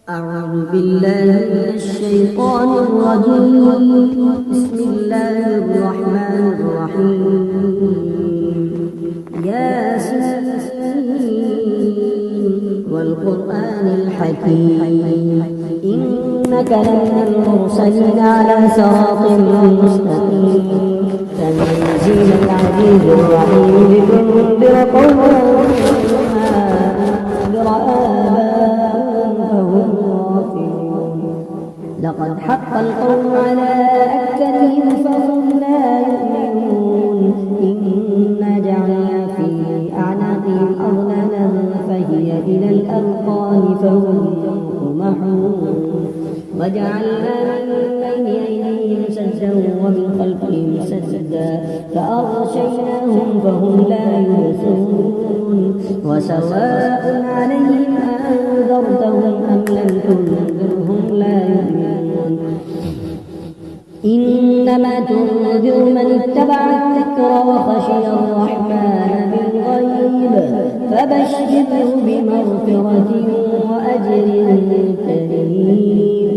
أعوذ بالله من الشيطان الرجيم. بسم الله الرحمن الرحيم. ياسين والقرآن الحكيم إنك لمن المرسلين على صراط مستقيم تنزيل العزيز الرحيم لتنذر قوما ما أنذر آباؤهم فهم غافلون. لقد حق القول على أكثرهم فهم لا يؤمنون. إنا جعلنا في أعناقهم أغلالا فهي إلى الأذقان فهم مقمحون. وجعلنا من بين أيديهم سدا ومن خلفهم سدا فأغشيناهم فهم لا يبصرون. وسواء عليهم أنذرتهم أم لم تنذرهم لا يؤمنون. إنما تنذر من اتبع الذكر وخشي الرحمن بالغيب فبشره بمغفرة وأجر كريم.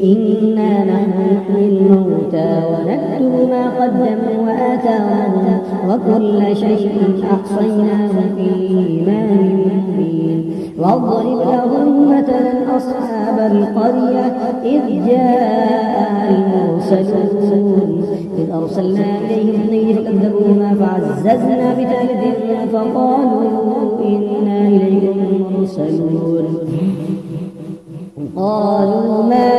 إنا نحن نحيي الموتى ونكتب ما قدموا وآثارهم وكل شيء أحصيناه في إمام مبين. واضرب لهم مثلا أصحاب القرية إذ جاءها المرسلون إذ أرسلنا إليهم اثنين فكذبوهما فعززنا بثالث فقالوا إنا إليكم مرسلون. قالوا ما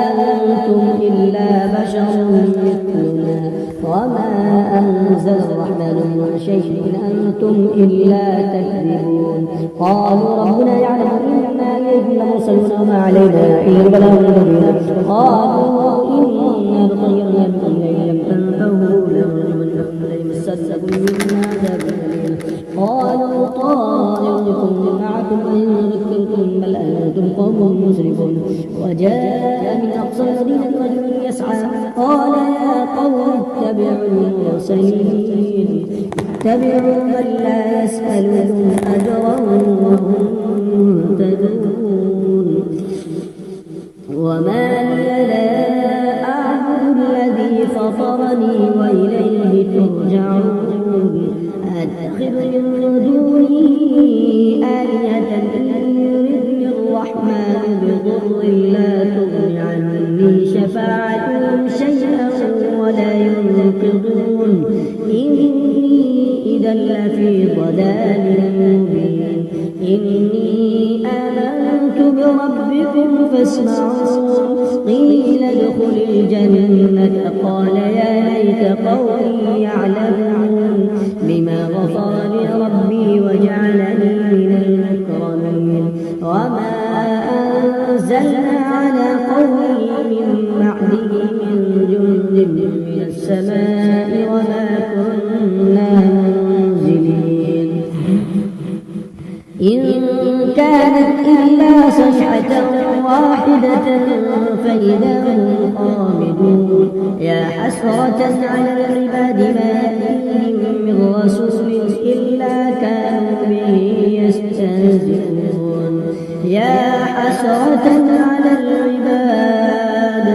أنتم إلا بشر مثلنا وما أنزل الرحمن من شيء إن أنتم إلا تكذبون. قالوا ربنا يعلم إنا إليكم لمرسلون وما علينا إلا البلاغ المبين. قالوا إنا لطيرنا بكم لئن لم تنتهوا لنرجمنكم ليمسنكم منا عذاب أليم. قالوا طائركم معكم إن ذكرتم بل أنتم قوم مسرفون. وجاء من أقصى المدينة رجل يسعى قال يا قوم اتبعوا المرسلين اتبعوا من لا يسألكم أجرا وهم مهتدون. وما لي لا أعبد الذي فطرني وإليه ترجعون. أتخذ من دونه آلهة إن يردني الرحمن بضر لا تغن عني شفاعتهم شيئا ولا ينقذون. إني إذا لفي ضلال مبين. إني آمنت بربكم فاسمعون. قيل ادخل الجنة قال يا ليت قومي يعلمون بما غفر لي ربي وجعلني من المكرمين. وما أنزلنا على قومه من بعده من جند من السماء وما كنا منزلين. إن كانت إلا صيحة واحدة فإذا هم خامدون. يا حسرة على العباد ما يأتيهم من رسول إلا كانوا به يستهزئون. يا حسرة على العباد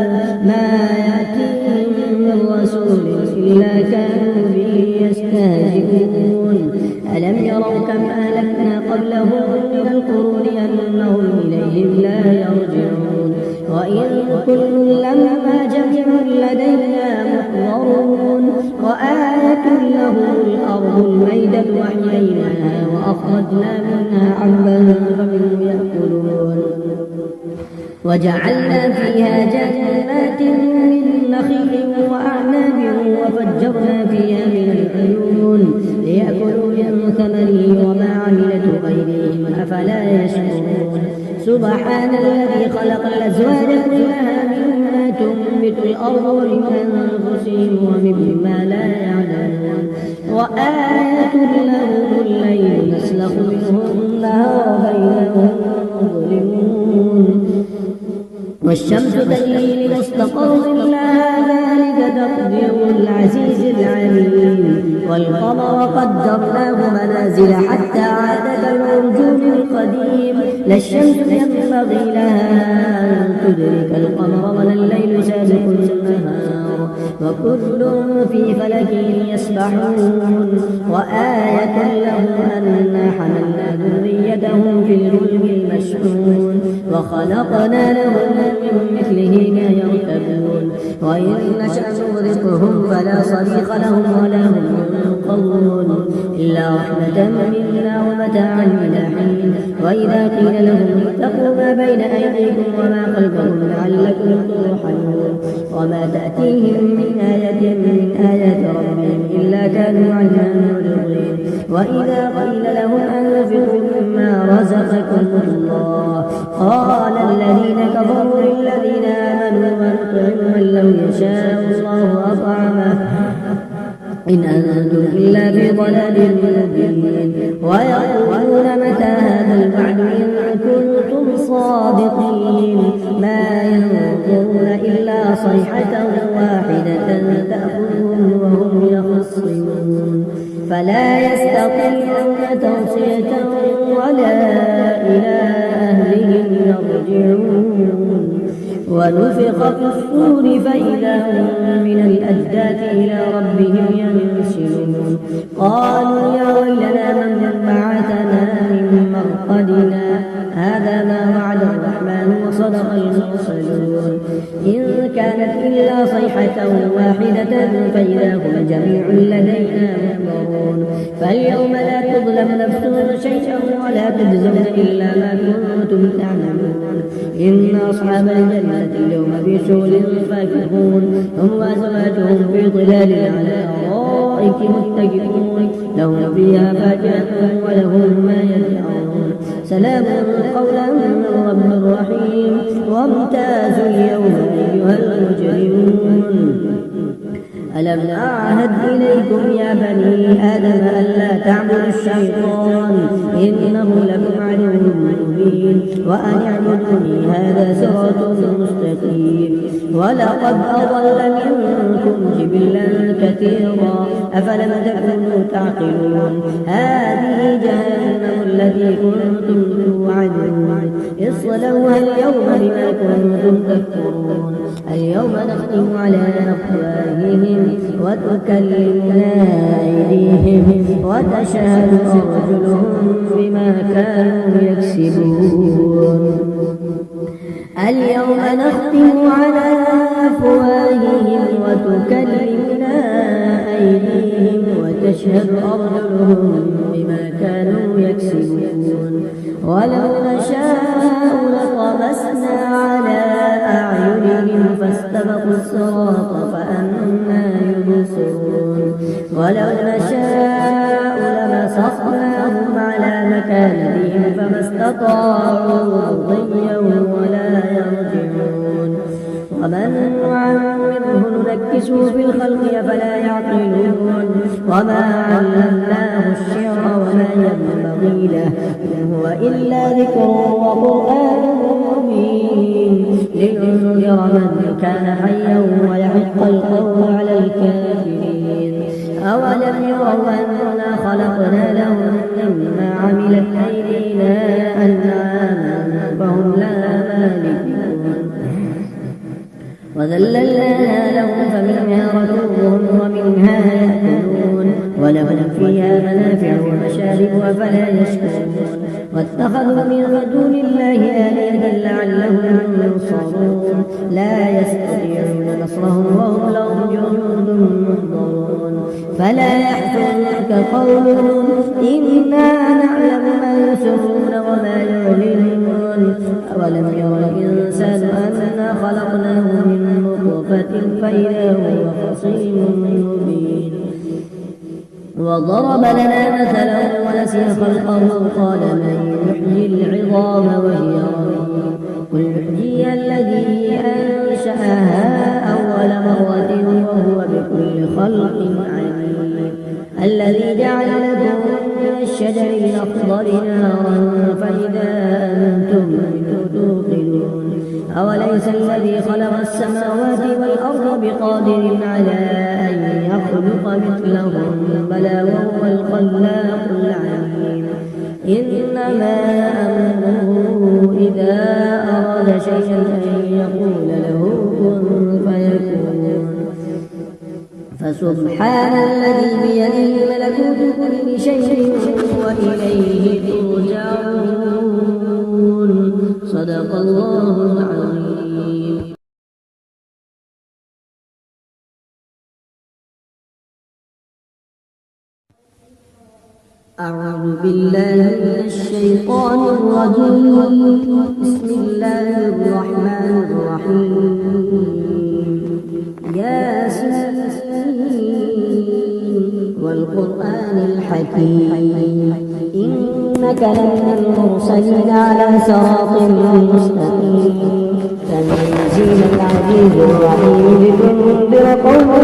ما يأتيهم من رسول إلا كانوا به يستهزئون. ألم يروا كم أهلكنا قبلهم من القرون أنهم إليهم لا يرجعون. وإن كل لما جميع لدينا محضرون. وآية لهم الأرض الميدة وأحييناها وأخرجنا منها حبا فمنه يأكلون. وجعلنا فيها جنات من نخيل وأعناب وفجرنا فيها من العيون ليأكلوا من ثمره وما عملته أيديهم أفلا يشكرون. سبحان الذي خلق الأزواج كلها مما تنبت الأرض ومن أنفسهم ومما لا يعلمون. وآية لهم الليل نسلخ منه النهار بينهم مظلمون. والشمس تجري لمستقر لها ذلك تقدير العزيز العليم. والقمر قدرناه منازل حتى عاد كالعرجون القديم. لا الشمس ينبغي لها أن تدرك القمر ولا الليل سابق النهار وكل في فلك يسبحون وآية لهم أنا حملنا ذريتهم في الفلك المشحون وخلقنا لهم من مثله ما يركبون وإن نشأ نغرقهم فلا صريخ لهم ولا هم ينقذون إلا رحمة منا ومتاعا إلى حين وإذا قيل لهم اتقوا ما بين أيديكم وما خلفكم لعلكم ترحمون وما تأتيهم من آية من آيات ربهم إلا كانوا عنها معرضين وإذا قيل لهم أنفقوا مما رزقكم الله قال الذين كفروا للذين آمنوا ونطعم من لو يشاء الله أطعمه إن أنتم إلا في ضلال مبين ويقولون متى هذا الوعد إن كنتم صادقين ما ينظرون إلا صيحة واحدة تأخذهم وهم يخصمون فلا يستطيعون توصية ولا إلى أهلهم يرجعون ونفخ في الصور فإذا هم من الأجداث إلى ربهم ينسلون قالوا يا ويلنا من بعثنا من مرقدنا هذا ما وعد الرحمن وصدق المرسلون إن كانت إلا صيحة واحدة فإذا هم جميع لدينا محضرون فاليوم لا تظلم نفس شيئا ولا تجزون إلا ما كنتم تعملون إن أصحاب الجنة اليوم في شغل فاكهون هم وأزواجهم في ظلال على الأرائك متكئون لهم فيها فاكهة ولهم ما يدعون سلام قولا من رب رحيم وامتازوا اليوم أيها المجرمون ألم أعهد إليكم يا بني آدم ألا تعبدوا الشيطان إنه لكم عدو مبين وأن اعبدوني هذا صراط مستقيم ولقد أضل منكم جبلا كثيرا أفلم تكونوا تعقلون هذه جهنم التي كنتم توعدون اصلوها اليوم بما كنتم تكفرون اليوم نختم على أفواههم وتكلمنا أيديهم وتشهد أرجلهم بما كانوا يكسبون اليوم نختم على أفواههم وتكلمنا أيديهم وتشهد أرجلهم بما كانوا يكسبون ولو نشاء لطمسنا على أعينهم فاستبقوا الصراط فأنى يبصرون ولو نشاء لمسخناهم على مكانتهم فما استطاعوا ضيا ولا يرجعون ومن نعمره ننكسه في الخلق أفلا يعقلون وما علمناه الشعر وما ينبغي له إن هو إلا ذكر وقرآن مبين لينذر من كان حيا ويحق القول على الكافرين أولم يروا أنا خلقنا لهم مما عملت أيدينا أنعاما فهم لها مالكون وذللناها لهم فمنها ركوبهم ومنها يأكلون ولهم فيها منافع ومشارب أفلا يشكرون واتخذوا من دون الله آلهة لعلهم ينصرون لا يستطيعون نصرهم وهم لهم جند محضرون فلا يحزنك قولهم إنا نعلم ما يسرون وما يعلنون أولم ير الإنسان أنا خلقناه من نطفة فإذا هو خصيم مبين وضرب لنا مثلا ونسي خلقه قال من يحيي العظام وهي رميم قل يحييها الذي أنشأها أول مرة وهو بكل خلق عليم الذي جعل لكم من الشجر الأخضر نارا فإذا أنتم منه توقدون أوليس الذي خلق السماوات والأرض بقادر على أن يخلق مثلهم بلى وهو الخلاق العليم إنما أمره إذا أراد شيئا أن يقول له كن فيكون. فسبحان الذي بيده ملكوت كل شيء وإليه ترجعون. صدق الله العظيم. أعوذ بالله من الشيطان الرجيم. بسم الله الرحمن الرحيم. ياسين والقرآن الحكيم إنك لمن المرسلين على صراط مستقيم. تنزيل العزيز الرحيم لتنذر قوما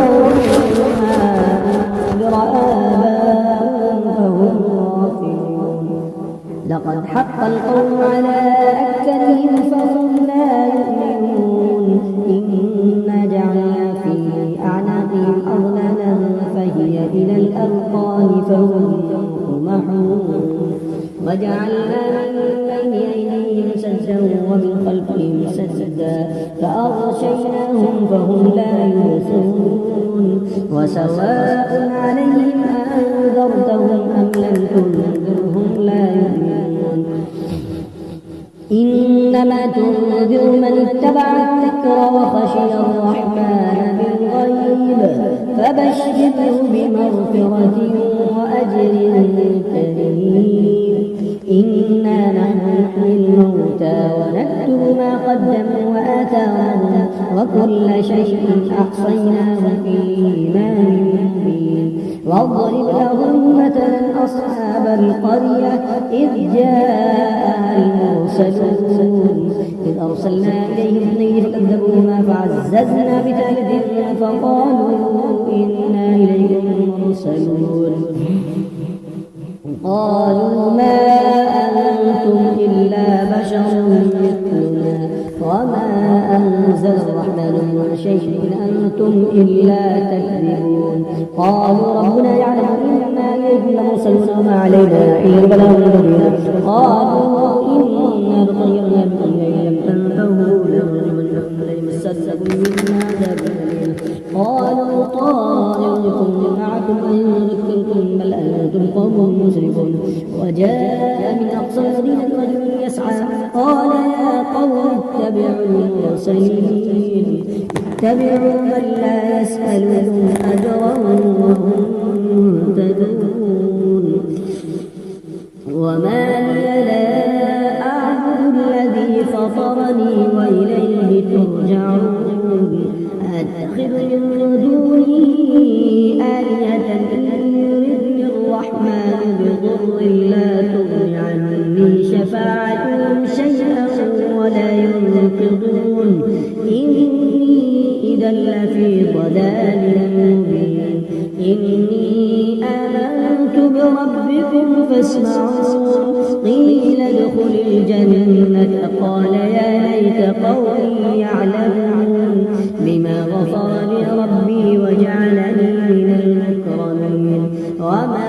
ما أنذر آباؤهم فهم غافلون. لقد حق القول على أكثرهم فهم لا يؤمنون. إنا جعلنا في أعناقهم أغلالا فهي إلى الأذقان فهم مقمحون. وجعلنا من بين أيديهم سدا ومن خلفهم سدا فأغشيناهم فهم لا يبصرون. وسواء عليهم أنذرتهم أم لم تنذرهم لا يؤمنون. إنما تنذر من اتبع الذكر وخشي الرحمن بالغيب فبشره بمغفرة وأجر كريم. إنا نحن نحيي الموتى ونكتب ما قدموا وآثارهم وكل شيء أحصيناه في إمام مبين. واضرب لهم مثلا أصحاب القرية إذ جاءها المرسلون إذ أرسلنا إليهم اثنين فكذبوهما فعززنا بثالث فقالوا إنا إليكم مرسلون. قالوا ما أنتم إلا بشر مثلنا وما أنزل الرحمن من شيء إن أنتم إلا تكذبون. قالوا ربنا يعلم إنا إليكم لمرسلون وما علينا إلا البلاغ المبين. قالوا إنا تطيرنا بكم لئن لم تنتهوا لنرجمنكم ليمسنكم منا عذاب أليم. قالوا طائركم معكم إن ذكرتم بل أنتم قوم مسرفون. وجاء من أقصى المدينة رجل يسعى قال يا قوم اتبعوا المرسلين اتبعوا من لا يسألكم أجرا وهم مهتدون. وما لي لا أعبد الذي فطرني وإليه ترجعون. أتخذ من دونه آلهة إن يردني الرحمن بضر لا تغن عني شفاعتهم شيئا ولا ينقذون. إني إذا لفي ضلال مبين. إني آمنت بربكم فاسمعون. قيل ادخل الجنة قال يا ليت قومي يعلمون بما غفر لي ربي وجعلني من المكرمين. وما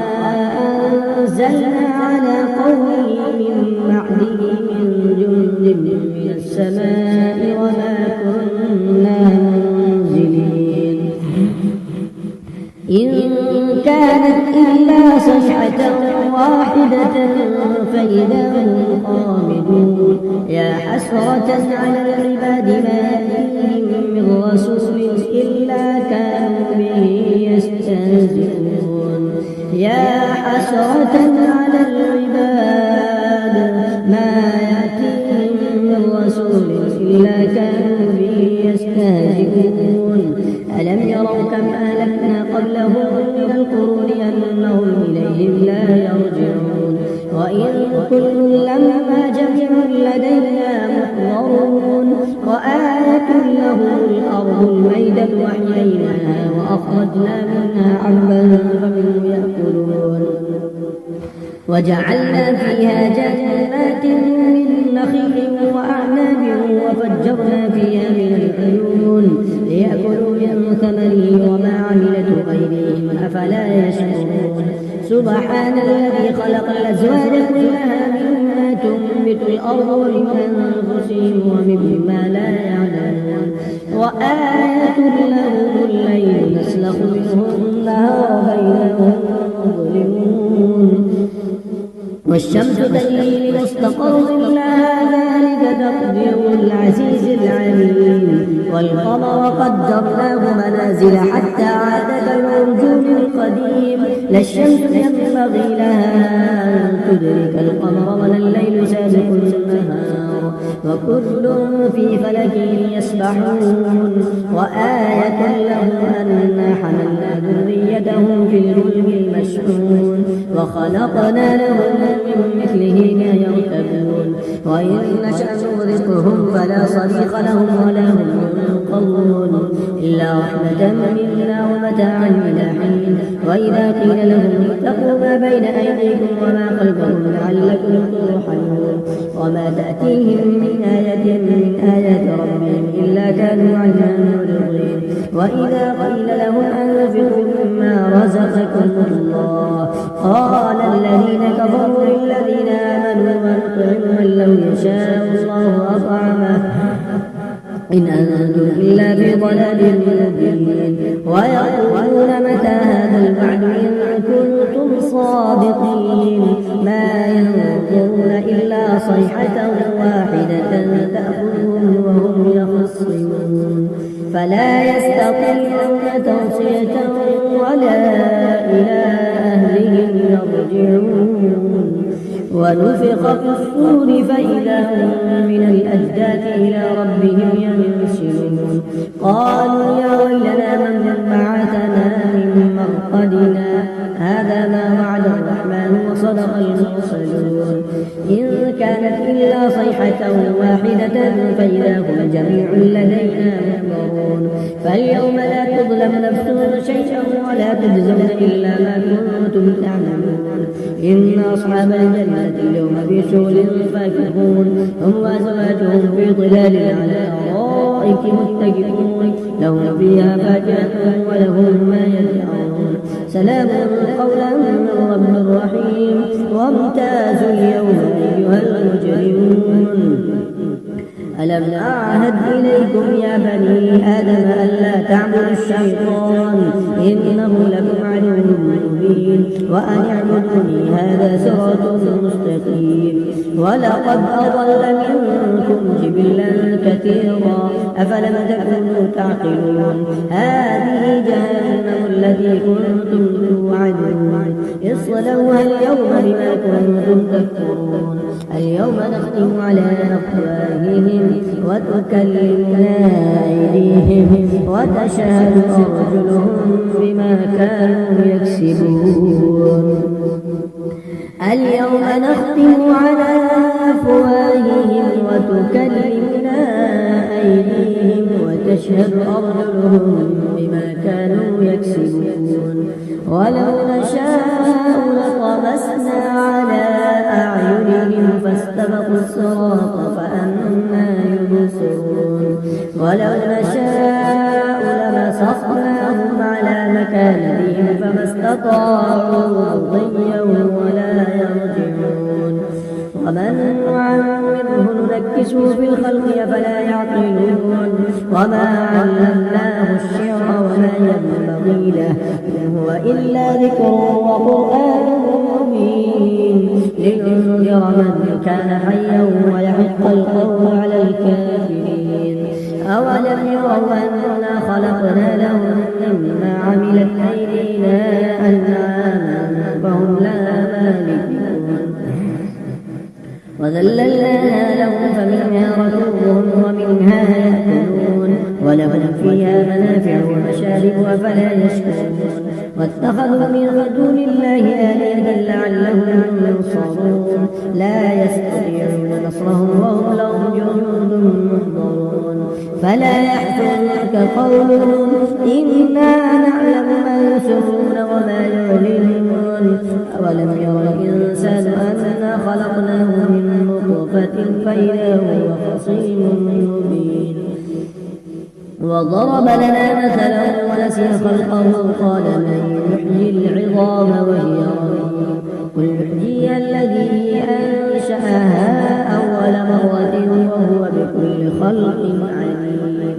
أنزلنا على قومه من بعده من جند من السماء وما كنا منزلين. إن كانت إلا صيحة واحدة فإذا هم خامدون. يا حسرة على العباد ما فيهم من رسول إلا كانوا به يستهزئون. يا حسرة على العباد ما يأتيهم من رسول إلا كانوا به يستهزئون. ألم يروا كم أهلكنا قبلهم من القرون أنهم إليهم لا يرجعون. وإن كل لما جميع لدينا محضرون. وآية لهم الأرض الميدة وأحييناها وأخرجنا منها حبا فمنه يأكلون. وجعلنا فيها جنات من نخيل وأعناب وفجرنا فيها من العيون ليأكلوا من ثمره وما عملته أيديهم أفلا يشكرون. سبحان الذي خلق الأزواج كلها مما تنبت الأرض وغروا بأنفسهم ومما لا يعلمون وآية لهم الليل نسلخ منه النهار بينهم مظلمون والشمس تجري لمستقر لها ذلك تقدير العزيز العليم والقمر قدرناه منازل حتى عاد كالعرجون القديم لا الشمس ينبغي لها أن تدرك القمر ولا الليل سابق النهار وكل في فلك يسبحون وآية لهم أنا حملنا ذريتهم في الفلك المشحون وخلقنا لهم من مثله ما يركبون وإن نشأ نغرقهم فلا صريخ لهم ولا هم ينقذون إلا رحمة منا ومتاعا إلى حين وإذا قيل لهم اتقوا ما بين أيديكم وما خلفكم لعلكم ترحمون وما تأتيهم من آية من آيات ربهم إلا كانوا عنها معرضين وإذا قيل لهم أنفقوا مما رزقكم الله قال الذين كفروا للذين آمنوا ونطعم من لو يشاء الله أطعمه إن أنتم إلا في ضلال مبين ويقولون متى هذا الوعد إن كنتم صادقين ما ينظرون إلا صيحة واحدة تأخذهم وهم يخصمون فلا يستطيعون توصية ولا إلى أهلهم يرجعون ونفخ في الصور فإذا هم من الأجداث إلى ربهم ينسلون قالوا يا ويلنا من بعثنا من مرقدنا هذا ما وعد الرحمن وصدق المرسلون إن كانت إلا صيحة واحدة فإذا هم جميع لدينا محضرون فاليوم لا تظلم نفس شيئا ولا تجزون إلا ما كنتم تعملون إن أصحاب الجنة اليوم في شغل فاكهون هم وأزواجهم في ظلال على الأرائك متكئون لهم فيها فاكهة ولهم ما يدعون سلام قولا من رب رحيم وامتازوا اليوم أيها المجرمون ألم أعهد إليكم يا بني آدم ألا تعبدوا الشيطان إنه لكم عدو مبين وأن اعبدوني هذا صراط مستقيم ولقد أضل منكم جبلا كثيرا أفلم تكونوا تعقلون هذه جهنم التي كنتم توعدون اصلوها اليوم بما كنتم تكفرون اليوم نختم على أفواههم وتكلمنا أيديهم وتشهد أرجلهم بما كانوا يكسبون اليوم نختم على أفواههم وتكلمنا أيديهم وتشهد أرجلهم بما كانوا يكسبون ولو نشاء لطمسنا على أعينهم فاستبقوا الصراط فأنى يبصرون ولو نشاء لمسخناهم على مكانتهم فما استطاعوا مضيا ولا يرجعون ومن نعمره ننكسه في الخلق أفلا يعقلون وما علمناه الشعر وما ينبغي له إن هو إلا ذكر وقرآن مبين لينذر من كان حيا ويحق القول على الكافرين أولم يروا أنا خلقنا لهم مما عملت أيدينا أنعاما فهم لها مالكون وذللناها لهم فمنها ركوبهم ومنها يأكلون ولهم فيها منافع ومشارب أفلا يشكرون واتخذوا من دون الله آلهة لعلهم ينصرون لا يستطيعون نصرهم وهم لهم جند محضرون فلا يحزنك قولهم إنا نعلم ما يسرون وما يعلنون أولم ير الإنسان أنا خلقناه من نطفة فإذا هو خصيم مبين وضرب لنا مثلا ونسي خلقه قال من يحيي العظام وهي رميم قل يحييها الذي أنشأها أول مرة وهو بكل خلق عليم.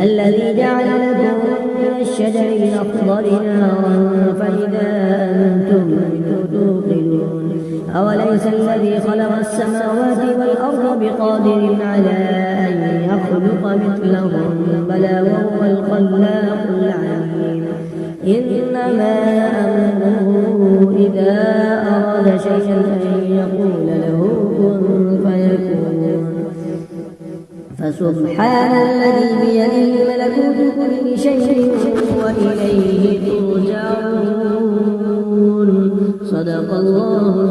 الذي جعل لكم من الشجر الأخضر نارا فإذا أنتم منه توقدون. أوليس الذي خلق السماوات والأرض بقادر على أن يخلق مثلهم بلى وهو الخلاق العليم. إنما أمره إذا أراد شيئا أن يقول له كن فيكون. فسبحان الذي بيده ملكوت كل شيء وإليه ترجعون. صدق الله